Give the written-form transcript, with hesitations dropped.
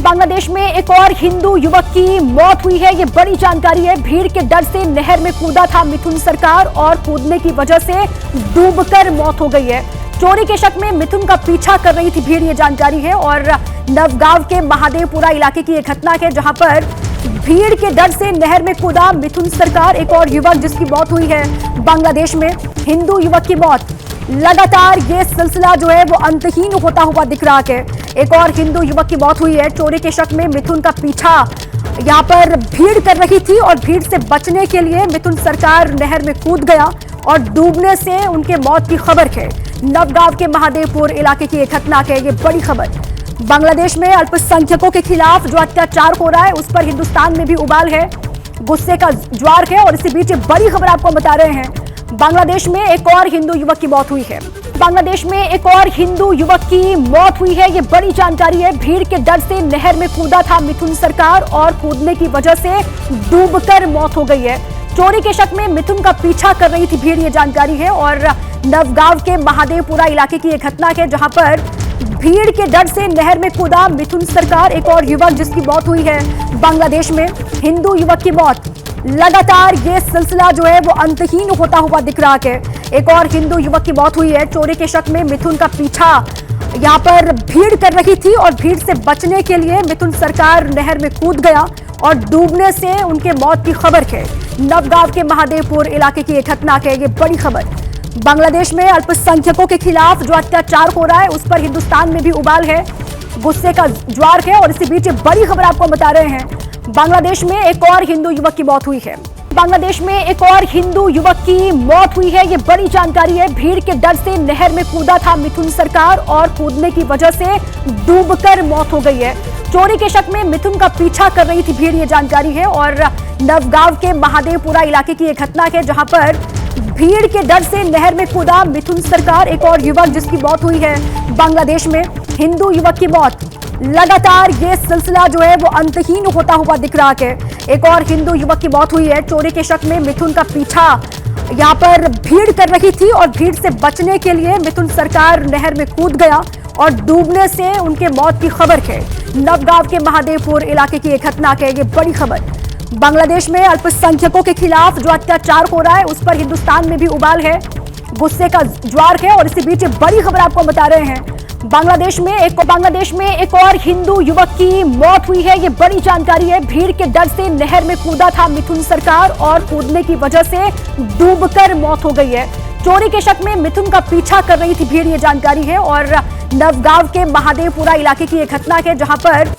बांग्लादेश में एक और हिंदू युवक की मौत हुई है। ये बड़ी जानकारी है। भीड़ के डर से नहर में कूदा था मिथुन सरकार और कूदने की वजह से डूबकर मौत हो गई है। चोरी के शक में मिथुन का पीछा कर रही थी भीड़, ये जानकारी है। और नवगांव के महादेवपुरा इलाके की एक घटना है जहां पर भीड़ के डर से नहर में कूदा मिथुन सरकार, एक और युवक जिसकी मौत हुई है। बांग्लादेश में हिंदू युवक की मौत, लगातार ये सिलसिला जो है वो अंतहीन होता हुआ दिख रहा है। एक और हिंदू युवक की मौत हुई है। चोरी के शक में मिथुन का पीछा यहाँ पर भीड़ कर रही थी और भीड़ से बचने के लिए मिथुन सरकार नहर में कूद गया और डूबने से उनके मौत की खबर है। नवगांव के महादेवपुर इलाके की एक घटना है ये बड़ी खबर। बांग्लादेश में अल्पसंख्यकों के खिलाफ जो अत्याचार हो रहा है उस पर हिंदुस्तान में भी उबाल है, गुस्से का ज्वार है। और इसी बीच बड़ी खबर आपको बता रहे हैं, बांग्लादेश में एक और हिंदू युवक की मौत हुई है। बांग्लादेश में एक और हिंदू युवक की मौत हुई है। ये बड़ी जानकारी है। भीड़ के डर से नहर में कूदा था मिथुन सरकार और कूदने की वजह से डूबकर मौत हो गई है। चोरी के शक में मिथुन का पीछा कर रही थी भीड़, ये जानकारी है। और नवगांव के महादेवपुरा इलाके की एक घटना है जहां पर भीड़ के डर से नहर में कूदा मिथुन सरकार, एक और युवक जिसकी मौत हुई है। बांग्लादेश में हिंदू युवक की मौत, लगातार ये सिलसिला जो है वो अंतहीन होता हुआ दिख रहा है। एक और हिंदू युवक की मौत हुई है। चोरी के शक में मिथुन का पीछा यहाँ पर भीड़ कर रही थी और भीड़ से बचने के लिए मिथुन सरकार नहर में कूद गया और डूबने से उनके मौत की खबर है। नवगांव के महादेवपुर इलाके की एक घटना है ये बड़ी खबर। बांग्लादेश में अल्पसंख्यकों के खिलाफ जो अत्याचार हो रहा है उस पर हिंदुस्तान में भी उबाल है, गुस्से का ज्वार है। और इसी बीच बड़ी खबर आपको बता रहे हैं, बांग्लादेश में एक और हिंदू युवक की मौत हुई है। बांग्लादेश में एक और हिंदू युवक की मौत हुई है। ये बड़ी जानकारी है। भीड़ के डर से नहर में कूदा था मिथुन सरकार और कूदने की वजह से डूबकर मौत हो गई है। चोरी के शक में मिथुन का पीछा कर रही थी भीड़, ये जानकारी है। और नवगांव के महादेवपुरा इलाके की एक घटना है जहां पर भीड़ के डर से नहर में कूदा मिथुन सरकार, एक और युवक जिसकी मौत हुई है। बांग्लादेश में हिंदू युवक की मौत, लगातार ये सिलसिला जो है वो अंतहीन होता हुआ दिख रहा है। एक और हिंदू युवक की मौत हुई है। चोरी के शक में मिथुन का पीछा यहाँ पर भीड़ कर रही थी और भीड़ से बचने के लिए मिथुन सरकार नहर में कूद गया और डूबने से उनके मौत की खबर है। नवगांव के महादेवपुर इलाके की एक घटना है ये बड़ी खबर। बांग्लादेश में अल्पसंख्यकों के खिलाफ जो अत्याचार हो रहा है उस पर हिंदुस्तान में भी उबाल है, गुस्से का ज्वार है। और इसी बीच बड़ी खबर आपको बता रहे हैं, बांग्लादेश में एक और हिंदू युवक की मौत हुई है। ये बड़ी जानकारी है। भीड़ के डर से नहर में कूदा था मिथुन सरकार और कूदने की वजह से डूबकर मौत हो गई है। चोरी के शक में मिथुन का पीछा कर रही थी भीड़, ये जानकारी है। और नवगांव के महादेवपुरा इलाके की एक घटना है जहां पर